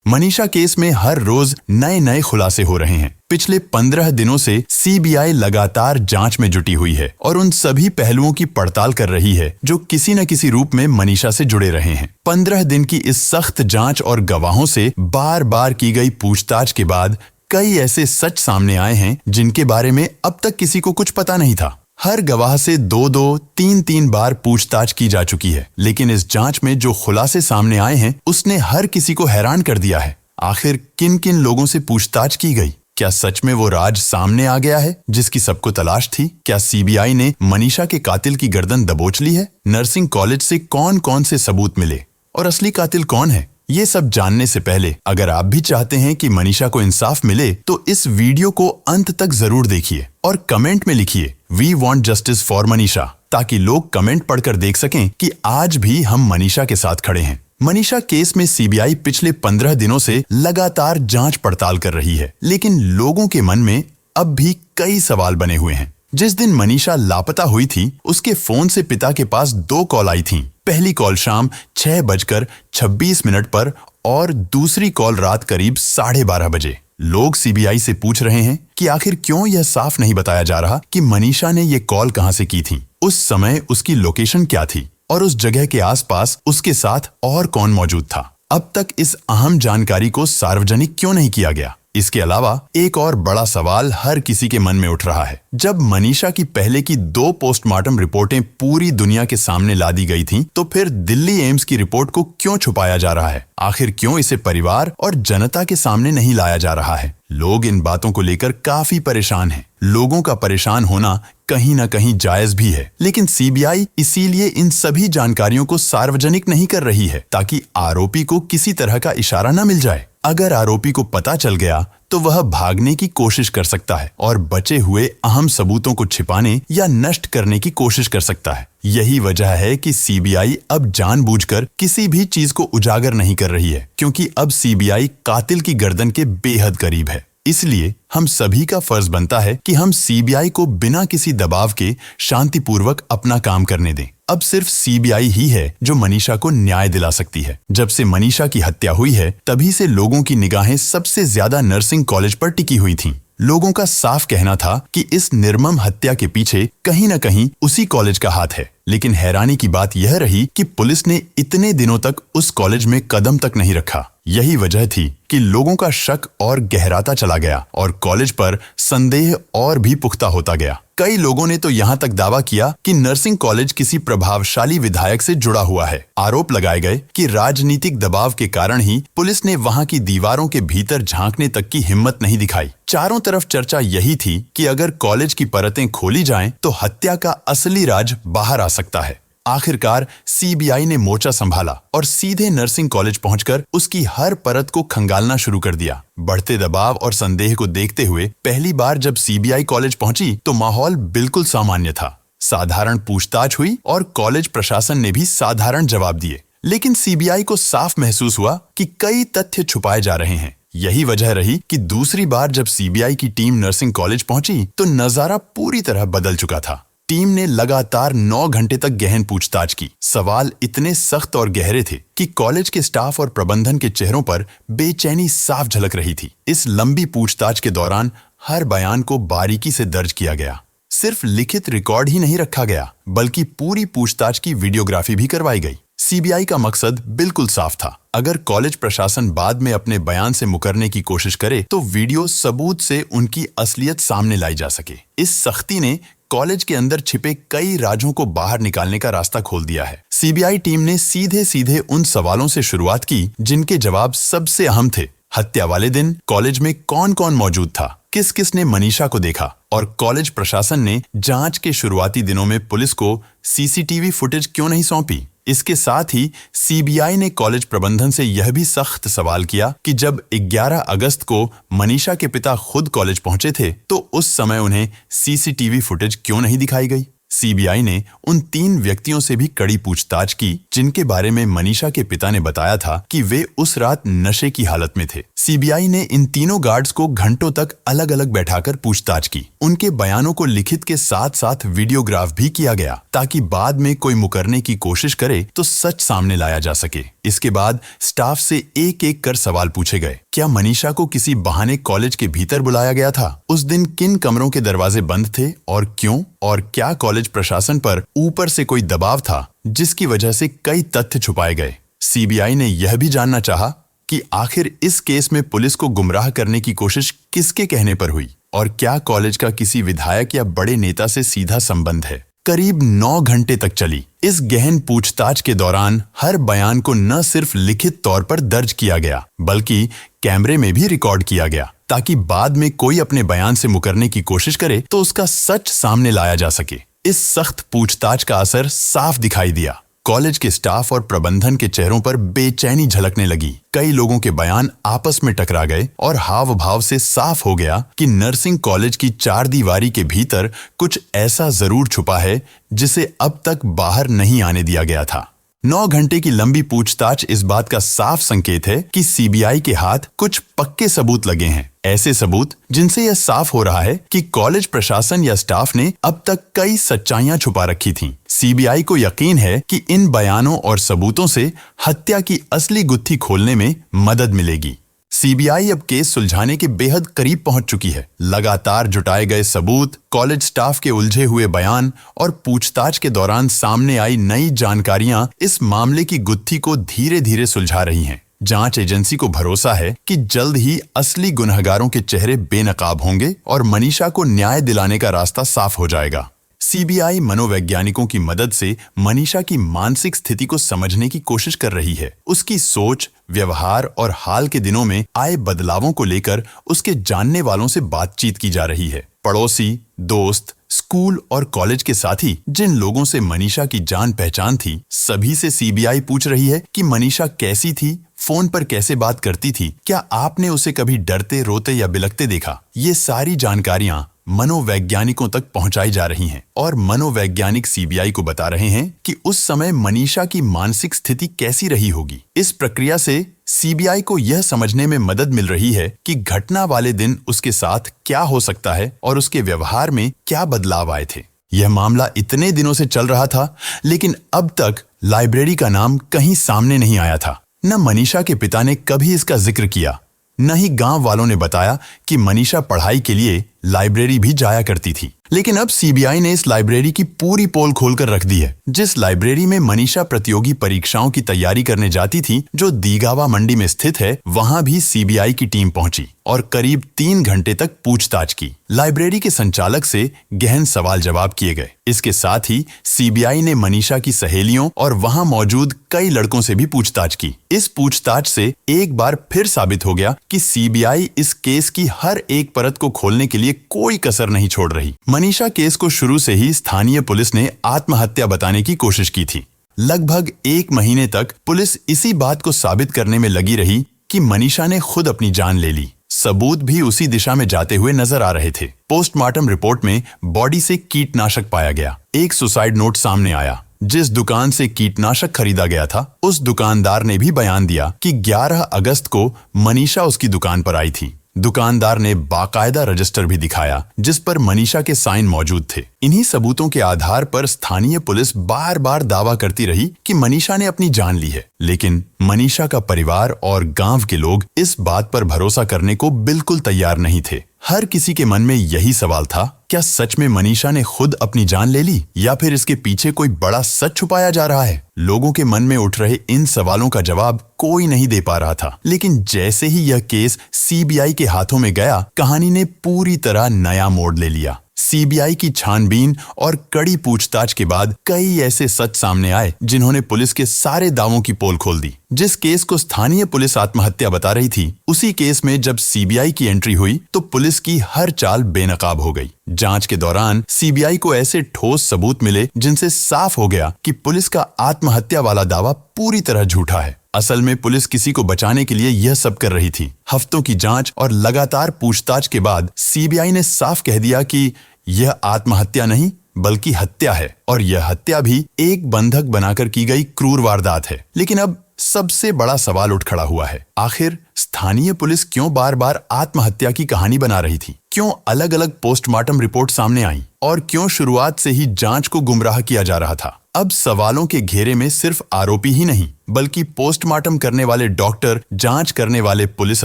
Manisha case में हर रोज नए नए खुलासे हो रहे हैं। पिछले 15 दिनों से सीबीआई लगातार जांच में जुटी हुई है और उन सभी पहलुओं की पड़ताल कर रही है जो किसी न किसी रूप में मनीषा से जुड़े रहे हैं। 15 दिन की इस सख्त जांच और गवाहों से बार बार की गई पूछताछ के बाद कई ऐसे सच सामने आए हैं जिनके बारे में अब तक किसी को कुछ पता नहीं था। हर गवाह से 2-2, 3-3 बार पूछताछ की जा चुकी है, लेकिन इस जांच में जो खुलासे सामने आए हैं उसने हर किसी को हैरान कर दिया है। आखिर किन किन लोगों से पूछताछ की गई? क्या सच में वो राज सामने आ गया है जिसकी सबको तलाश थी? क्या सीबीआई ने मनीषा के कातिल की गर्दन दबोच ली है? नर्सिंग कॉलेज से कौन कौन से सबूत मिले और असली कातिल कौन है? ये सब जानने से पहले अगर आप भी चाहते हैं कि मनीषा को इंसाफ मिले तो इस वीडियो को अंत तक जरूर देखिए और कमेंट में लिखिए we want justice for Manisha, ताकि लोग कमेंट पढ़कर देख सकें कि आज भी हम मनीषा के साथ खड़े हैं। मनीषा केस में सीबीआई पिछले 15 दिनों से लगातार जांच पड़ताल कर रही है, लेकिन लोगों के मन में अब भी कई सवाल बने हुए हैं। जिस दिन मनीषा लापता हुई थी उसके फोन से पिता के पास 2 कॉल आई थीं। पहली कॉल शाम 6:26 पर और दूसरी कॉल रात करीब 12:30 बजे। लोग सीबीआई से पूछ रहे हैं कि आखिर क्यों यह साफ नहीं बताया जा रहा कि मनीषा ने ये कॉल कहां से की थी, उस समय उसकी लोकेशन क्या थी और उस जगह के आसपास उसके साथ और कौन मौजूद था। अब तक इस अहम जानकारी को सार्वजनिक क्यों नहीं किया गया? इसके अलावा एक और बड़ा सवाल हर किसी के मन में उठ रहा है। जब मनीषा की पहले की 2 पोस्टमार्टम रिपोर्टें पूरी दुनिया के सामने ला दी गई थीं, तो फिर दिल्ली एम्स की रिपोर्ट को क्यों छुपाया जा रहा है? आखिर क्यों इसे परिवार और जनता के सामने नहीं लाया जा रहा है? लोग इन बातों को लेकर काफी परेशान हैं। लोगों का परेशान होना कहीं न कहीं जायज भी है, लेकिन सीबीआई इसीलिए इन सभी जानकारियों को सार्वजनिक नहीं कर रही है ताकि आरोपी को किसी तरह का इशारा न मिल जाए। अगर आरोपी को पता चल गया तो वह भागने की कोशिश कर सकता है और बचे हुए अहम सबूतों को छिपाने या नष्ट करने की कोशिश कर सकता है। यही वजह है कि सीबीआई अब जानबूझकर किसी भी चीज को उजागर नहीं कर रही है, क्योंकि अब सीबीआई कातिल की गर्दन के बेहद करीब है। इसलिए हम सभी का फर्ज बनता है कि हम सीबीआई को बिना किसी दबाव के शांतिपूर्वक अपना काम करने दें। अब सिर्फ सीबीआई ही है जो मनीषा को न्याय दिला सकती है। जब से मनीषा की हत्या हुई है तभी से लोगों की निगाहें सबसे ज्यादा नर्सिंग कॉलेज पर टिकी हुई थीं। लोगों का साफ कहना था कि इस निर्मम हत्या के पीछे कहीं न कहीं उसी कॉलेज का हाथ है, लेकिन हैरानी की बात यह रही कि पुलिस ने इतने दिनों तक उस कॉलेज में कदम तक नहीं रखा। यही वजह थी कि लोगों का शक और गहराता चला गया और कॉलेज पर संदेह और भी पुख्ता होता गया। कई लोगों ने तो यहाँ तक दावा किया कि नर्सिंग कॉलेज किसी प्रभावशाली विधायक से जुड़ा हुआ है। आरोप लगाए गए कि राजनीतिक दबाव के कारण ही पुलिस ने वहाँ की दीवारों के भीतर झांकने तक की हिम्मत नहीं दिखाई। चारों तरफ चर्चा यही थी कि अगर कॉलेज की परतें खोली जाएं तो हत्या का असली राज बाहर आ सकता है। आखिरकार सीबीआई ने मोर्चा संभाला और सीधे नर्सिंग कॉलेज पहुंचकर उसकी हर परत को खंगालना शुरू कर दिया। बढ़ते दबाव और संदेह को देखते हुए पहली बार जब सीबीआई कॉलेज पहुंची तो माहौल बिल्कुल सामान्य था। साधारण पूछताछ हुई और कॉलेज प्रशासन ने भी साधारण जवाब दिए, लेकिन सीबीआई को साफ महसूस हुआ कि कई तथ्य छुपाए जा रहे हैं। यही वजह रही कि दूसरी बार जब सीबीआई की टीम नर्सिंग कॉलेज पहुंची तो नजारा पूरी तरह बदल चुका था। टीम ने लगातार 9 घंटे तक गहन पूछताछ की। सवाल इतने सख्त और गहरे थे कि कॉलेज के स्टाफ और प्रबंधन के चेहरों पर बेचैनी साफ झलक रही थी। इस लंबी पूछताछ के दौरान हर बयान को बारीकी से दर्ज किया गया। सिर्फ लिखित रिकॉर्ड ही नहीं रखा गया, बल्कि पूरी पूछताछ की वीडियोग्राफी भी करवाई गई। सीबीआई का मकसद बिल्कुल साफ था। अगर कॉलेज प्रशासन बाद में अपने बयान से मुकरने की कोशिश करे तो वीडियो सबूत से उनकी असलियत सामने लाई जा सके। इस सख्ती ने कॉलेज के अंदर छिपे कई राजों को बाहर निकालने का रास्ता खोल दिया है। सीबीआई टीम ने सीधे सीधे उन सवालों से शुरुआत की जिनके जवाब सबसे अहम थे। हत्या वाले दिन कॉलेज में कौन कौन मौजूद था, किस किस ने मनीषा को देखा और कॉलेज प्रशासन ने जांच के शुरुआती दिनों में पुलिस को सीसीटीवी फुटेज क्यों नहीं सौंपी। इसके साथ ही सीबीआई ने कॉलेज प्रबंधन से यह भी सख्त सवाल किया कि जब 11 अगस्त को मनीषा के पिता खुद कॉलेज पहुंचे थे तो उस समय उन्हें सीसीटीवी फुटेज क्यों नहीं दिखाई गई। सीबीआई ने उन 3 व्यक्तियों से भी कड़ी पूछताछ की जिनके बारे में मनीषा के पिता ने बताया था कि वे उस रात नशे की हालत में थे। सीबीआई ने इन तीनों गार्ड्स को घंटों तक अलग अलग बैठाकर पूछताछ की। उनके बयानों को लिखित के साथ साथ वीडियोग्राफ भी किया गया ताकि बाद में कोई मुकरने की कोशिश करे तो सच सामने लाया जा सके। इसके बाद स्टाफ से एक एक कर सवाल पूछे गए। क्या मनीषा को किसी बहाने कॉलेज के भीतर बुलाया गया था? उस दिन किन कमरों के दरवाजे बंद थे और क्यों? और क्या कॉलेज प्रशासन पर ऊपर से कोई दबाव था जिसकी वजह से कई तथ्य छुपाए गए? सीबीआई ने यह भी जानना चाहा कि आखिर इस केस में पुलिस को गुमराह करने की कोशिश किसके कहने पर हुई और क्या कॉलेज का किसी विधायक या बड़े नेता से सीधा संबंध है। करीब 9 घंटे तक चली इस गहन पूछताछ के दौरान हर बयान को न सिर्फ लिखित तौर पर दर्ज किया गया बल्कि कैमरे में भी रिकॉर्ड किया गया ताकि बाद में कोई अपने बयान से मुकरने की कोशिश करे तो उसका सच सामने लाया जा सके। इस सख्त पूछताछ का असर साफ दिखाई दिया। कॉलेज के स्टाफ और प्रबंधन के चेहरों पर बेचैनी झलकने लगी। कई लोगों के बयान आपस में टकरा गए और हाव भाव से साफ हो गया कि नर्सिंग कॉलेज की 4 दीवारी के भीतर कुछ ऐसा जरूर छुपा है जिसे अब तक बाहर नहीं आने दिया गया था। 9 घंटे की लंबी पूछताछ इस बात का साफ संकेत है कि सीबीआई के हाथ कुछ पक्के सबूत लगे हैं। ऐसे सबूत जिनसे यह साफ हो रहा है कि कॉलेज प्रशासन या स्टाफ ने अब तक कई सच्चाइयां छुपा रखी थीं। सीबीआई को यकीन है कि इन बयानों और सबूतों से हत्या की असली गुत्थी खोलने में मदद मिलेगी। सीबीआई अब केस सुलझाने के बेहद करीब पहुंच चुकी है। लगातार जुटाए गए सबूत, कॉलेज स्टाफ के उलझे हुए बयान और पूछताछ के दौरान सामने आई नई जानकारियां इस मामले की गुत्थी को धीरे धीरे सुलझा रही हैं। जांच एजेंसी को भरोसा है कि जल्द ही असली गुनहगारों के चेहरे बेनकाब होंगे और मनीषा को न्याय दिलाने का रास्ता साफ हो जाएगा। सीबीआई मनोवैज्ञानिकों की मदद से मनीषा की मानसिक स्थिति को समझने की कोशिश कर रही है। उसकी सोच, व्यवहार और हाल के दिनों में आए बदलावों को लेकर उसके जानने वालों से बातचीत की जा रही है। पड़ोसी, दोस्त, स्कूल और कॉलेज के साथी जिन लोगों से मनीषा की जान पहचान थी, सभी से सीबीआई पूछ रही है कि मनीषा कैसी थी, फोन पर कैसे बात करती थी, क्या आपने उसे कभी डरते, रोते या बिलखते देखा। ये सारी जानकारियां मनोवैज्ञानिकों तक पहुंचाई जा रही हैं और मनोवैज्ञानिक सीबीआई को बता रहे हैं कि उस समय मनीषा की मानसिक स्थिति कैसी रही होगी। इस प्रक्रिया से सीबीआई को यह समझने में मदद मिल रही है कि घटना वाले दिन उसके साथ क्या हो सकता है और उसके व्यवहार में क्या बदलाव आए थे। यह मामला इतने दिनों से चल रहा था लेकिन अब तक लाइब्रेरी का नाम कहीं सामने नहीं आया था। न मनीषा के पिता ने कभी इसका जिक्र किया, न ही गांव वालों ने बताया कि मनीषा पढ़ाई के लिए लाइब्रेरी भी जाया करती थी। लेकिन अब सीबीआई ने इस लाइब्रेरी की पूरी पोल खोलकर रख दी है। जिस लाइब्रेरी में मनीषा प्रतियोगी परीक्षाओं की तैयारी करने जाती थी, जो दीगावा मंडी में स्थित है, वहां भी सीबीआई की टीम पहुंची और करीब 3 घंटे तक पूछताछ की। लाइब्रेरी के संचालक से गहन सवाल जवाब किए गए। इसके साथ ही सीबीआई ने मनीषा की सहेलियों और वहां मौजूद कई लड़कों से भी पूछताछ की। इस पूछताछ से एक बार फिर साबित हो गया कि सीबीआई इस केस की हर एक परत को खोलने के लिए कोई कसर नहीं छोड़ रही। मनीषा केस को शुरू से ही स्थानीय पुलिस ने आत्महत्या बताने की कोशिश की थी। लगभग 1 महीने तक पुलिस इसी बात को साबित करने में लगी रही कि मनीषा ने खुद अपनी जान ले ली। सबूत भी उसी दिशा में जाते हुए नजर आ रहे थे। पोस्टमार्टम रिपोर्ट में बॉडी से कीटनाशक पाया गया। एक सुसाइड नोट सामने आया। जिस दुकान से कीटनाशक खरीदा गया था, उस दुकानदार ने भी बयान दिया कि 11 अगस्त को मनीषा उसकी दुकान पर आई थी। दुकानदार ने बाकायदा रजिस्टर भी दिखाया जिस पर मनीषा के साइन मौजूद थे। इन्हीं सबूतों के आधार पर स्थानीय पुलिस बार बार दावा करती रही कि मनीषा ने अपनी जान ली है। लेकिन मनीषा का परिवार और गांव के लोग इस बात पर भरोसा करने को बिल्कुल तैयार नहीं थे। हर किसी के मन में यही सवाल था, क्या सच में मनीषा ने खुद अपनी जान ले ली या फिर इसके पीछे कोई बड़ा सच छुपाया जा रहा है। लोगों के मन में उठ रहे इन सवालों का जवाब कोई नहीं दे पा रहा था। लेकिन जैसे ही यह केस सीबीआई के हाथों में गया, कहानी ने पूरी तरह नया मोड़ ले लिया। सीबीआई की छानबीन और कड़ी पूछताछ के बाद कई ऐसे सच सामने आए जिन्होंने पुलिस के सारे दावों की पोल खोल दी। जिस केस को स्थानीय पुलिस आत्महत्या बता रही थी, उसी केस में जब सीबीआई की एंट्री हुई तो पुलिस की हर चाल बेनकाब हो गई। जांच के दौरान सीबीआई को ऐसे ठोस सबूत मिले जिनसे साफ हो गया कि पुलिस का आत्महत्या वाला दावा पूरी तरह झूठा है। असल में पुलिस किसी को बचाने के लिए यह सब कर रही थी। हफ्तों की जांच और लगातार पूछताछ के बाद सीबीआई ने साफ कह दिया कि यह आत्महत्या नहीं बल्कि हत्या है, और यह हत्या भी एक बंधक बनाकर की गई क्रूर वारदात है। लेकिन अब सबसे बड़ा सवाल उठ खड़ा हुआ है, आखिर स्थानीय पुलिस क्यों बार बार आत्महत्या की कहानी बना रही थी? क्यों अलग अलग पोस्टमार्टम रिपोर्ट सामने आई? और क्यों शुरुआत से ही जांच को गुमराह किया जा रहा था? अब सवालों के घेरे में सिर्फ आरोपी ही नहीं, बल्कि पोस्टमार्टम करने वाले डॉक्टर, जांच करने वाले पुलिस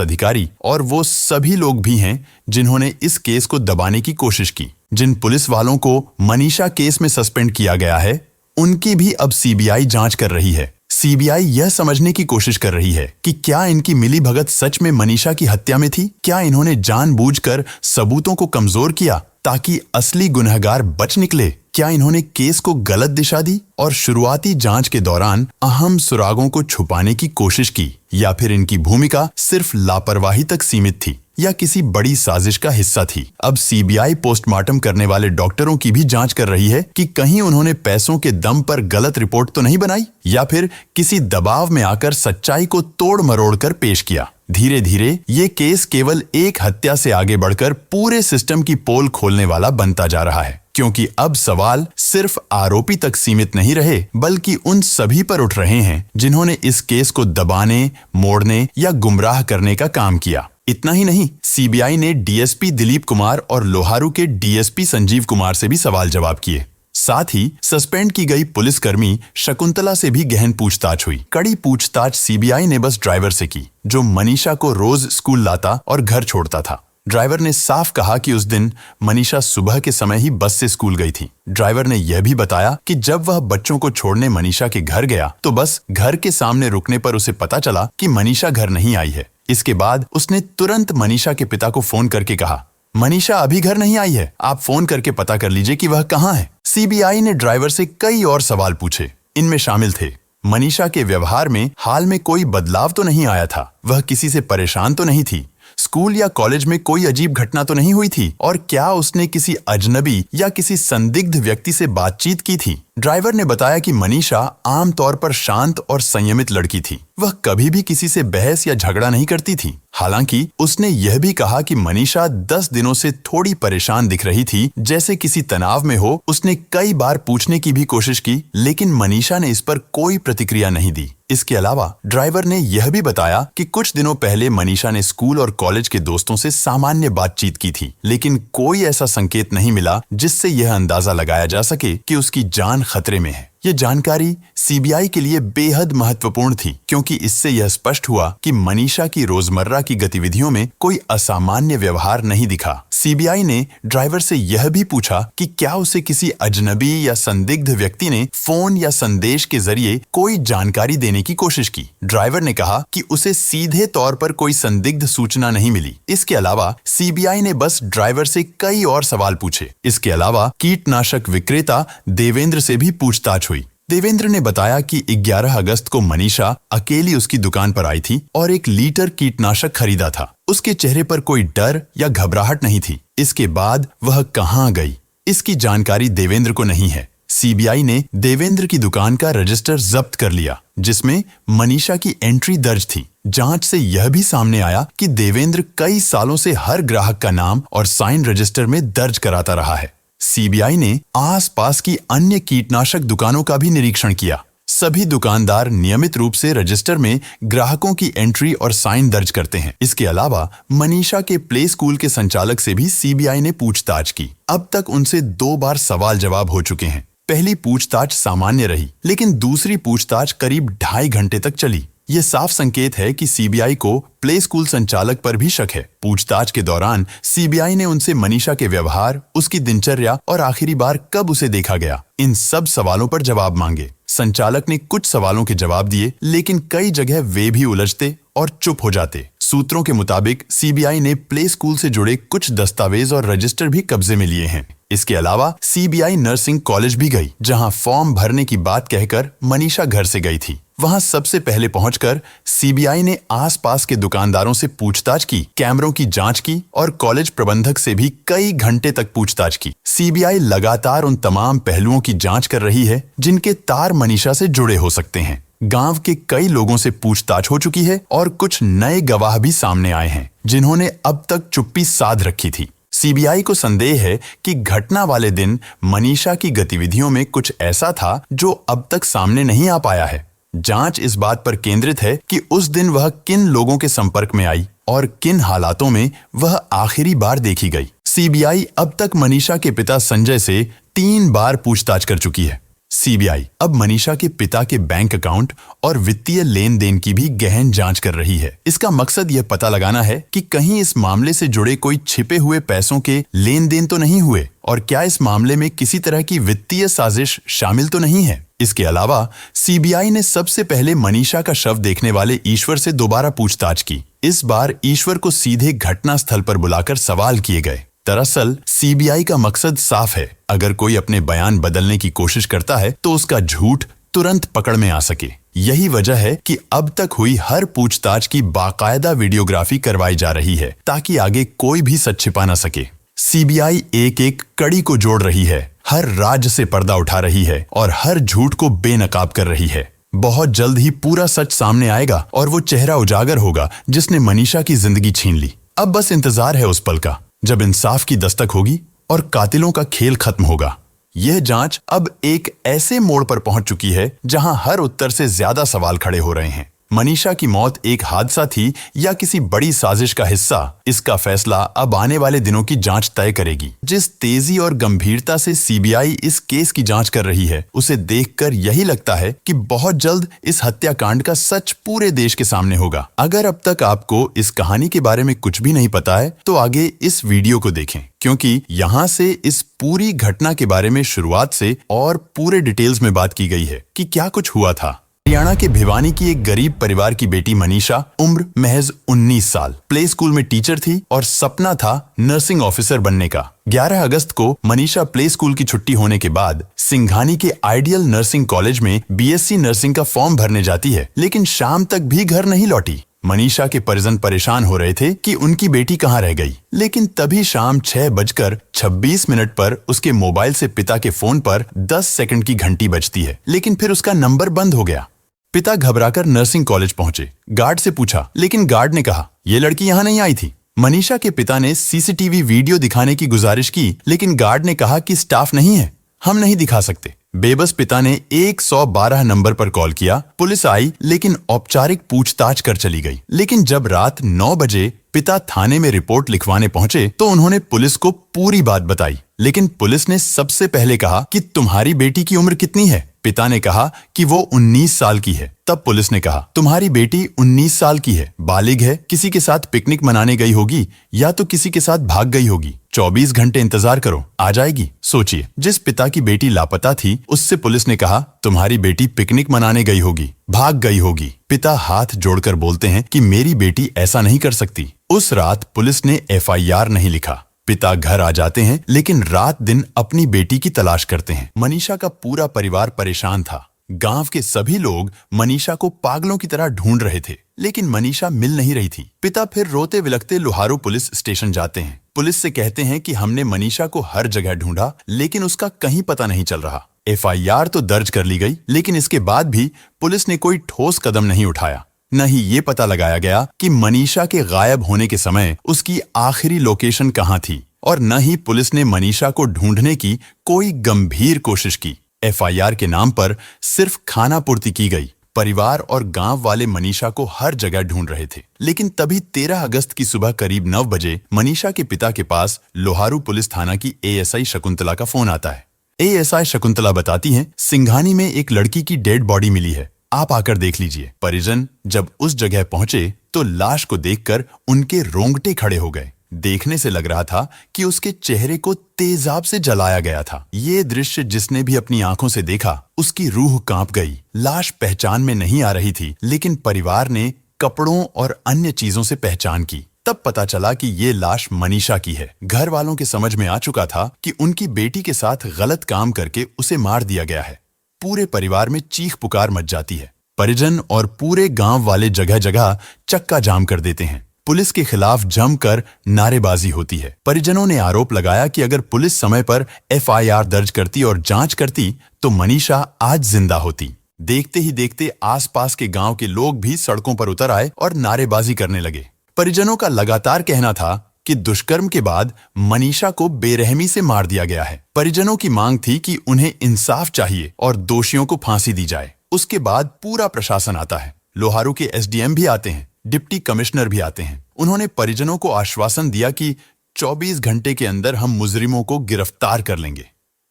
अधिकारी और वो सभी लोग भी हैं जिन्होंने इस केस को दबाने की कोशिश की। जिन पुलिस वालों को मनीषा केस में सस्पेंड किया गया है, उनकी भी अब सीबीआई जांच कर रही है। सीबीआई यह समझने की कोशिश कर रही है कि क्या इनकी मिलीभगत सच में मनीषा की हत्या में थी? क्या इन्होंने जानबूझकर सबूतों को कमजोर किया ताकि असली गुनहगार बच निकले? क्या इन्होंने केस को गलत दिशा दी और शुरुआती जांच के दौरान अहम सुरागों को छुपाने की कोशिश की? या फिर इनकी भूमिका सिर्फ लापरवाही तक सीमित थी या किसी बड़ी साजिश का हिस्सा थी? अब सीबीआई पोस्टमार्टम करने वाले डॉक्टरों की भी जांच कर रही है कि कहीं उन्होंने पैसों के दम पर गलत रिपोर्ट तो नहीं बनाई, या फिर किसी दबाव में आकर सच्चाई को तोड़ मरोड़ कर पेश किया। धीरे धीरे ये केस केवल एक हत्या से आगे बढ़कर पूरे सिस्टम की पोल खोलने वाला बनता जा रहा है, क्योंकि अब सवाल सिर्फ आरोपी तक सीमित नहीं रहे, बल्कि उन सभी पर उठ रहे हैं जिन्होंने इस केस को दबाने, मोड़ने या गुमराह करने का काम किया। इतना ही नहीं, सीबीआई ने डीएसपी दिलीप कुमार और लोहारू के डीएसपी संजीव कुमार से भी सवाल जवाब किए। साथ ही सस्पेंड की गई पुलिसकर्मी शकुंतला से भी गहन पूछताछ हुई। कड़ी पूछताछ सीबीआई ने बस ड्राइवर से की, जो मनीषा को रोज स्कूल लाता और घर छोड़ता था। ड्राइवर ने साफ कहा कि उस दिन मनीषा सुबह के समय ही बस से स्कूल गई थी। ड्राइवर ने यह भी बताया कि जब वह बच्चों को छोड़ने मनीषा के घर गया तो बस घर के सामने रुकने पर उसे पता चला कि मनीषा घर नहीं आई है। इसके बाद उसने तुरंत मनीषा के पिता को फोन करके कहा, मनीषा अभी घर नहीं आई है, आप फोन करके पता कर लीजिए कि वह कहाँ है। सीबीआई ने ड्राइवर से कई और सवाल पूछे। इनमें शामिल थे, मनीषा के व्यवहार में हाल में कोई बदलाव तो नहीं आया था? वह किसी से परेशान तो नहीं थी? स्कूल या कॉलेज में कोई अजीब घटना तो नहीं हुई थी? और क्या उसने किसी अजनबी या किसी संदिग्ध व्यक्ति से बातचीत की थी? ड्राइवर ने बताया कि मनीषा आमतौर पर शांत और संयमित लड़की थी। वह कभी भी किसी से बहस या झगड़ा नहीं करती थी। हालांकि उसने यह भी कहा कि मनीषा 10 दिनों से थोड़ी परेशान दिख रही थी, जैसे किसी तनाव में हो। उसने कई बार पूछने की भी कोशिश की, लेकिन मनीषा ने इस पर कोई प्रतिक्रिया नहीं दी। इसके अलावा ड्राइवर ने यह भी बताया कि कुछ दिनों पहले मनीषा ने स्कूल और कॉलेज के दोस्तों से सामान्य बातचीत की थी, लेकिन कोई ऐसा संकेत नहीं मिला जिससे यह अंदाजा लगाया जा सके कि उसकी जान खतरे में है। ये जानकारी सीबीआई के लिए बेहद महत्वपूर्ण थी, क्योंकि इससे यह स्पष्ट हुआ कि मनीषा की रोजमर्रा की गतिविधियों में कोई असामान्य व्यवहार नहीं दिखा। सीबीआई ने ड्राइवर से यह भी पूछा कि क्या उसे किसी अजनबी या संदिग्ध व्यक्ति ने फोन या संदेश के जरिए कोई जानकारी देने की कोशिश की। ड्राइवर ने कहा कि उसे सीधे तौर पर कोई संदिग्ध सूचना नहीं मिली। इसके अलावा सीबीआई ने बस ड्राइवर से कई और सवाल पूछे। इसके अलावा कीटनाशक विक्रेता देवेंद्र से भी पूछताछ हुई। देवेंद्र ने बताया कि 11 अगस्त को मनीषा अकेली उसकी दुकान पर आई थी और 1 लीटर कीटनाशक खरीदा था। उसके चेहरे पर कोई डर या घबराहट नहीं थी। इसके बाद वह कहाँ गई, इसकी जानकारी देवेंद्र को नहीं है। सीबीआई ने देवेंद्र की दुकान का रजिस्टर जब्त कर लिया, जिसमें मनीषा की एंट्री दर्ज थी। जांच से यह भी सामने आया कि देवेंद्र कई सालों से हर ग्राहक का नाम और साइन रजिस्टर में दर्ज कराता रहा है। सीबीआई ने आसपास की अन्य कीटनाशक दुकानों का भी निरीक्षण किया। सभी दुकानदार नियमित रूप से रजिस्टर में ग्राहकों की एंट्री और साइन दर्ज करते हैं। इसके अलावा मनीषा के प्ले स्कूल के संचालक से भी सीबीआई ने पूछताछ की। अब तक उनसे 2 बार सवाल जवाब हो चुके हैं। पहली पूछताछ सामान्य रही, लेकिन दूसरी पूछताछ करीब 2.5 घंटे तक चली। यह साफ संकेत है कि सीबीआई को प्ले स्कूल संचालक पर भी शक है। पूछताछ के दौरान सीबीआई ने उनसे मनीषा के व्यवहार, उसकी दिनचर्या और आखिरी बार कब उसे देखा गया, इन सब सवालों पर जवाब मांगे। संचालक ने कुछ सवालों के जवाब दिए, लेकिन कई जगह वे भी उलझते और चुप हो जाते। सूत्रों के मुताबिक सीबीआई ने प्ले स्कूल से जुड़े कुछ दस्तावेज और रजिस्टर भी कब्जे में लिए हैं। इसके अलावा सीबीआई नर्सिंग कॉलेज भी गई, जहां फॉर्म भरने की बात कहकर मनीषा घर से गई थी। वहां सबसे पहले पहुंचकर सीबीआई ने आसपास के दुकानदारों से पूछताछ की, कैमरों की जांच की और कॉलेज प्रबंधक से भी कई घंटे तक पूछताछ की। सीबीआई लगातार उन तमाम पहलुओं की जांच कर रही है जिनके तार मनीषा से जुड़े हो सकते हैं। गांव के कई लोगों से पूछताछ हो चुकी है और कुछ नए गवाह भी सामने आए हैं, जिन्होंने अब तक चुप्पी साध रखी थी। सीबीआई को संदेह है कि घटना वाले दिन मनीषा की गतिविधियों में कुछ ऐसा था जो अब तक सामने नहीं आ पाया है। जांच इस बात पर केंद्रित है कि उस दिन वह किन लोगों के संपर्क में आई और किन हालातों में वह आखिरी बार देखी गई। सीबीआई अब तक मनीषा के पिता संजय से 3 बार पूछताछ कर चुकी है। सीबीआई अब मनीषा के पिता के बैंक अकाउंट और वित्तीय लेन देन की भी गहन जांच कर रही है। इसका मकसद यह पता लगाना है कि कहीं इस मामले से जुड़े कोई छिपे हुए पैसों के लेन देन तो नहीं हुए और क्या इस मामले में किसी तरह की वित्तीय साजिश शामिल तो नहीं है। इसके अलावा सीबीआई ने सबसे पहले मनीषा का शव देखने वाले ईश्वर से दोबारा पूछताछ की। इस बार ईश्वर को सीधे घटना स्थल पर बुलाकर सवाल किए गए। दरअसल सीबीआई का मकसद साफ है, अगर कोई अपने बयान बदलने की कोशिश करता है तो उसका झूठ तुरंत पकड़ में आ सके। यही वजह है कि अब तक हुई हर पूछताछ की बाकायदा वीडियोग्राफी करवाई जा रही है ताकि आगे कोई भी सच छिपा न सके। सीबीआई एक एक कड़ी को जोड़ रही है, हर राज से पर्दा उठा रही है और हर झूठ को बेनकाब कर रही है। बहुत जल्द ही पूरा सच सामने आएगा और वो चेहरा उजागर होगा जिसने मनीषा की जिंदगी छीन ली। अब बस इंतजार है उस पल का जब इंसाफ की दस्तक होगी और कातिलों का खेल खत्म होगा। यह जांच अब एक ऐसे मोड़ पर पहुंच चुकी है जहां हर उत्तर से ज्यादा सवाल खड़े हो रहे हैं। मनीषा की मौत एक हादसा थी या किसी बड़ी साजिश का हिस्सा, इसका फैसला अब आने वाले दिनों की जांच तय करेगी। जिस तेजी और गंभीरता से सीबीआई इस केस की जांच कर रही है, उसे देखकर यही लगता है कि बहुत जल्द इस हत्याकांड का सच पूरे देश के सामने होगा। अगर अब तक आपको इस कहानी के बारे में कुछ भी नहीं पता है तो आगे इस वीडियो को देखें, क्योंकि यहाँ से इस पूरी घटना के बारे में शुरुआत से और पूरे डिटेल्स में बात की गई है कि क्या कुछ हुआ था। हरियाणा के भिवानी की एक गरीब परिवार की बेटी मनीषा, उम्र महज 19 साल, प्ले स्कूल में टीचर थी और सपना था नर्सिंग ऑफिसर बनने का। 11 अगस्त को मनीषा प्ले स्कूल की छुट्टी होने के बाद सिंघानी के आइडियल नर्सिंग कॉलेज में बीएससी नर्सिंग का फॉर्म भरने जाती है, लेकिन शाम तक भी घर नहीं लौटी। मनीषा के परिजन परेशान हो रहे थे कि उनकी बेटी कहाँ रह गई, लेकिन तभी शाम 6:26 पर उसके मोबाइल से पिता के फोन पर 10 सेकंड की घंटी बजती है, लेकिन फिर उसका नंबर बंद हो गया। पिता घबराकर नर्सिंग कॉलेज पहुंचे, गार्ड से पूछा, लेकिन गार्ड ने कहा ये लड़की यहाँ नहीं आई थी। मनीषा के पिता ने सीसीटीवी वीडियो दिखाने की गुजारिश की, लेकिन गार्ड ने कहा कि स्टाफ नहीं है, हम नहीं दिखा सकते। बेबस पिता ने 112 नंबर पर कॉल किया, पुलिस आई लेकिन औपचारिक पूछताछ कर चली गई। लेकिन जब रात 9 बजे पिता थाने में रिपोर्ट लिखवाने पहुंचे तो उन्होंने पुलिस को पूरी बात बताई, लेकिन पुलिस ने सबसे पहले कहा कि तुम्हारी बेटी की उम्र कितनी है। पिता ने कहा कि वो 19 साल की है। तब पुलिस ने कहा तुम्हारी बेटी 19 साल की है, बालिग है, किसी के साथ पिकनिक मनाने गई होगी या तो किसी के साथ भाग गई होगी। 24 घंटे इंतजार करो, आ जाएगी। सोचिए, जिस पिता की बेटी लापता थी उससे पुलिस ने कहा तुम्हारी बेटी पिकनिक मनाने गई होगी, भाग गई होगी। पिता हाथ जोड़कर बोलते हैं कि मेरी बेटी ऐसा नहीं कर सकती। उस रात पुलिस ने एफआईआर नहीं लिखा। पिता घर आ जाते हैं लेकिन रात दिन अपनी बेटी की तलाश करते हैं। मनीषा का पूरा परिवार परेशान था। गांव के सभी लोग मनीषा को पागलों की तरह ढूंढ रहे थे, लेकिन मनीषा मिल नहीं रही थी। पिता फिर रोते बिलखते लोहारू पुलिस स्टेशन जाते हैं। पुलिस से कहते हैं कि हमने मनीषा को हर जगह ढूंढा लेकिन उसका कहीं पता नहीं चल रहा। एफआईआर तो दर्ज कर ली गई, लेकिन इसके बाद भी पुलिस ने कोई ठोस कदम नहीं उठाया। न ही ये पता लगाया गया कि मनीषा के गायब होने के समय उसकी आखिरी लोकेशन कहाँ थी, और न ही पुलिस ने मनीषा को ढूंढने की कोई गंभीर कोशिश की। एफआईआर के नाम पर सिर्फ खानापूर्ति की गई। परिवार और गांव वाले मनीषा को हर जगह ढूंढ रहे थे, लेकिन तभी 13 अगस्त की सुबह करीब 9 बजे मनीषा के पिता के पास लोहारू पुलिस थाना की एएसआई शकुंतला का फोन आता है। एएसआई शकुंतला बताती हैं, सिंघानी में एक लड़की की डेड बॉडी मिली है, आप आकर देख लीजिए। परिजन जब उस जगह पहुंचे तो लाश को देखकर उनके रोंगटे खड़े हो गए। देखने से लग रहा था कि उसके चेहरे को तेजाब से जलाया गया था। ये दृश्य जिसने भी अपनी आंखों से देखा उसकी रूह कांप गई। लाश पहचान में नहीं आ रही थी, लेकिन परिवार ने कपड़ों और अन्य चीजों से पहचान की। तब पता चला कि ये लाश मनीषा की है। घर वालों के समझ में आ चुका था कि उनकी बेटी के साथ गलत काम करके उसे मार दिया गया है। पूरे परिवार में चीख पुकार मच जाती है। परिजन और पूरे गांव वाले जगह जगह चक्का जाम कर देते हैं। पुलिस के खिलाफ जमकर नारेबाजी होती है। परिजनों ने आरोप लगाया कि अगर पुलिस समय पर एफआईआर दर्ज करती और जांच करती तो मनीषा आज जिंदा होती। देखते ही देखते आसपास के गांव के लोग भी सड़कों पर उतर आए और नारेबाजी करने लगे। परिजनों का लगातार कहना था कि दुष्कर्म के बाद मनीषा को बेरहमी से मार दिया गया है। परिजनों की मांग थी कि उन्हें इंसाफ चाहिए और दोषियों को फांसी दी जाए। उसके बाद पूरा प्रशासन आता है। लोहारू के एसडीएम भी आते हैं, डिप्टी कमिश्नर भी आते हैं। उन्होंने परिजनों को आश्वासन दिया कि 24 घंटे के अंदर हम मुजरिमों को गिरफ्तार कर लेंगे।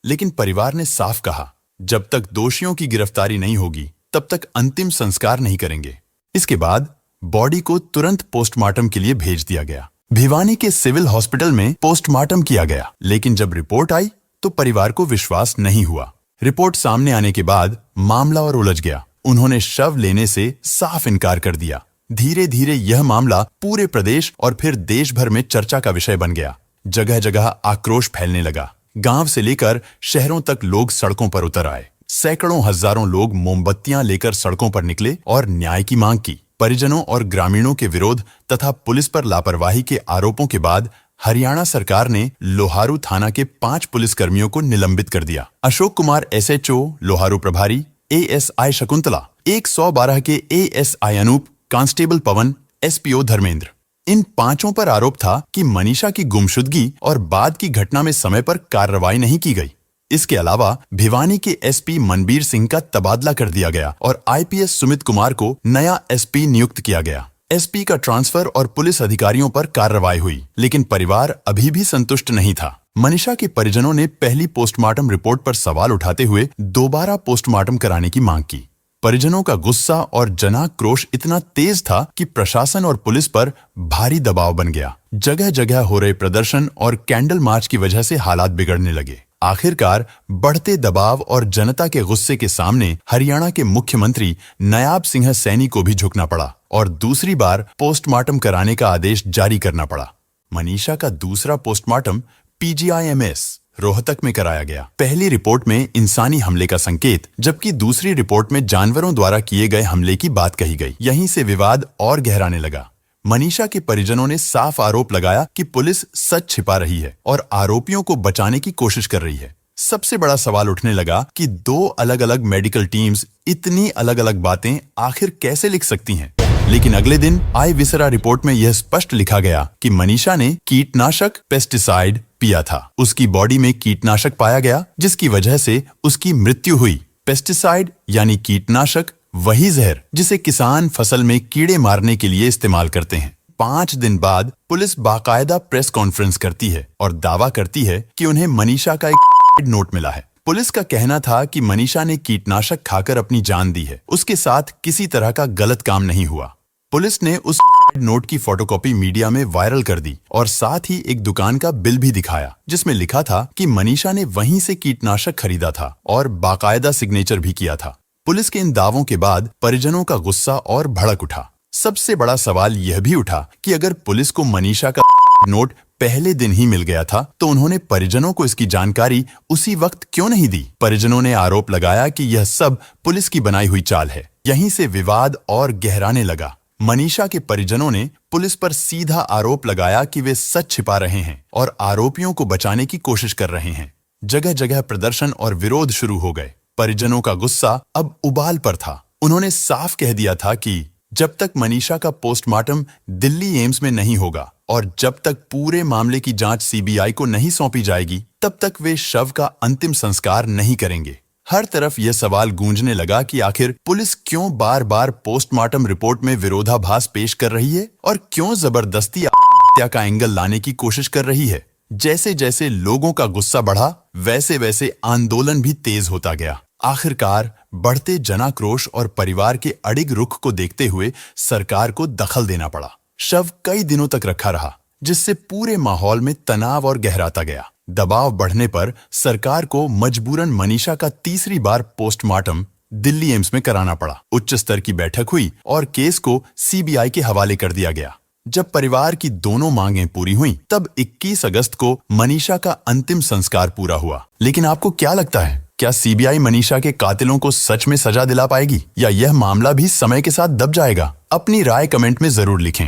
लेकिन परिवार ने साफ कहा, जब तक दोषियों की गिरफ्तारी नहीं होगी तब तक अंतिम संस्कार नहीं करेंगे। इसके बाद बॉडी को तुरंत पोस्टमार्टम के लिए भेज दिया गया। भिवानी के सिविल हॉस्पिटल में पोस्टमार्टम किया गया, लेकिन जब रिपोर्ट आई तो परिवार को विश्वास नहीं हुआ। रिपोर्ट सामने आने के बाद मामला और उलझ गया। उन्होंने शव लेने से साफ इनकार कर दिया। धीरे धीरे यह मामला पूरे प्रदेश और फिर देश भर में चर्चा का विषय बन गया। जगह जगह आक्रोश फैलने लगा। गांव से लेकर शहरों तक लोग सड़कों पर उतर आए। सैकड़ों हजारों लोग मोमबत्तियां लेकर सड़कों पर निकले और न्याय की मांग की। परिजनों और ग्रामीणों के विरोध तथा पुलिस पर लापरवाही के आरोपों के बाद हरियाणा सरकार ने लोहारू थाना के 5 पुलिसकर्मियों को निलंबित कर दिया। अशोक कुमार एसएचओ लोहारू प्रभारी, एएसआई शकुंतला, 112 के एएसआई अनूप, कांस्टेबल पवन, एसपीओ धर्मेंद्र। इन 5 पर आरोप था कि मनीषा की गुमशुदगी और बाद की घटना में समय पर कार्रवाई नहीं की गई। इसके अलावा भिवानी के एसपी मनबीर सिंह का तबादला कर दिया गया और आईपीएस सुमित कुमार को नया एसपी नियुक्त किया गया। एसपी का ट्रांसफर और पुलिस अधिकारियों पर कार्रवाई हुई, लेकिन परिवार अभी भी संतुष्ट नहीं था। मनीषा के परिजनों ने पहली पोस्टमार्टम रिपोर्ट पर सवाल उठाते हुए दोबारा पोस्टमार्टम कराने की मांग की। परिजनों का गुस्सा और जनाक्रोश इतना तेज था कि प्रशासन और पुलिस पर भारी दबाव बन गया। जगह जगह हो रहे प्रदर्शन और कैंडल मार्च की वजह से हालात बिगड़ने लगे। आखिरकार बढ़ते दबाव और जनता के गुस्से के सामने हरियाणा के मुख्यमंत्री नायाब सिंह सैनी को भी झुकना पड़ा और दूसरी बार पोस्टमार्टम कराने का आदेश जारी करना पड़ा। मनीषा का दूसरा पोस्टमार्टम पीजीआईएमएस रोहतक में कराया गया। पहली रिपोर्ट में इंसानी हमले का संकेत, जबकि दूसरी रिपोर्ट में जानवरों द्वारा किए गए हमले की बात कही गई। यहीं से विवाद और गहराने लगा। मनीषा के परिजनों ने साफ आरोप लगाया कि पुलिस सच छिपा रही है और आरोपियों को बचाने की कोशिश कर रही है। सबसे बड़ा सवाल उठने लगा कि 2 अलग अलग मेडिकल टीम्स इतनी अलग अलग बातें आखिर कैसे लिख सकती हैं। लेकिन अगले दिन आई विसरा रिपोर्ट में यह स्पष्ट लिखा गया कि मनीषा ने कीटनाशक पेस्टिसाइड पिया था। उसकी बॉडी में कीटनाशक पाया गया, जिसकी वजह से उसकी मृत्यु हुई। पेस्टिसाइड यानी कीटनाशक वही जहर जिसे किसान फसल में कीड़े मारने के लिए इस्तेमाल करते हैं। 5 दिन बाद पुलिस बाकायदा प्रेस कॉन्फ्रेंस करती है और दावा करती है कि उन्हें मनीषा का एक नोट मिला है। पुलिस का कहना था कि मनीषा ने कीटनाशक खाकर अपनी जान दी है। उसके साथ किसी तरह का गलत काम नहीं हुआ। पुलिस ने उस नोट की फोटोकॉपी मीडिया में वायरल कर दी और साथ ही एक दुकान का बिल भी दिखाया, जिसमें लिखा था कि मनीषा ने वहीं से कीटनाशक खरीदा था और बाकायदा सिग्नेचर भी किया था। पुलिस के इन दावों के बाद परिजनों का गुस्सा और भड़क उठा। सबसे बड़ा सवाल यह भी उठा कि अगर पुलिस को मनीषा का नोट पहले दिन ही मिल गया था तो उन्होंने परिजनों को इसकी जानकारी उसी वक्त क्यों नहीं दी। परिजनों ने आरोप लगाया कि यह सब पुलिस की बनाई हुई चाल है। यहीं से विवाद और गहराने लगा। मनीषा के परिजनों ने पुलिस पर सीधा आरोप लगाया कि वे सच छिपा रहे हैं और आरोपियों को बचाने की कोशिश कर रहे हैं। जगह जगह प्रदर्शन और विरोध शुरू हो गए। परिजनों का गुस्सा अब उबाल पर था। उन्होंने साफ कह दिया था कि जब तक मनीषा का पोस्टमार्टम दिल्ली एम्स में नहीं होगा और जब तक पूरे मामले की जांच सीबीआई को नहीं सौंपी जाएगी, तब तक वे शव का अंतिम संस्कार नहीं करेंगे। हर तरफ यह सवाल गूंजने लगा कि आखिर पुलिस क्यों बार बार पोस्टमार्टम रिपोर्ट में विरोधाभास पेश कर रही है और क्यों जबरदस्ती हत्या का एंगल लाने की कोशिश कर रही है। जैसे जैसे लोगों का गुस्सा बढ़ा, वैसे वैसे आंदोलन भी तेज होता गया। आखिरकार बढ़ते जनाक्रोश और परिवार के अडिग रुख को देखते हुए सरकार को दखल देना पड़ा। शव कई दिनों तक रखा रहा, जिससे पूरे माहौल में तनाव और गहराता गया। दबाव बढ़ने पर सरकार को मजबूरन मनीषा का तीसरी बार पोस्टमार्टम दिल्ली एम्स में कराना पड़ा। उच्च स्तर की बैठक हुई और केस को सीबीआई के हवाले कर दिया गया। जब परिवार की दोनों मांगें पूरी हुईं, तब 21 अगस्त को मनीषा का अंतिम संस्कार पूरा हुआ। लेकिन आपको क्या लगता है, क्या सीबीआई मनीषा के कातिलों को सच में सजा दिला पाएगी या यह मामला भी समय के साथ दब जाएगा? अपनी राय कमेंट में जरूर लिखें।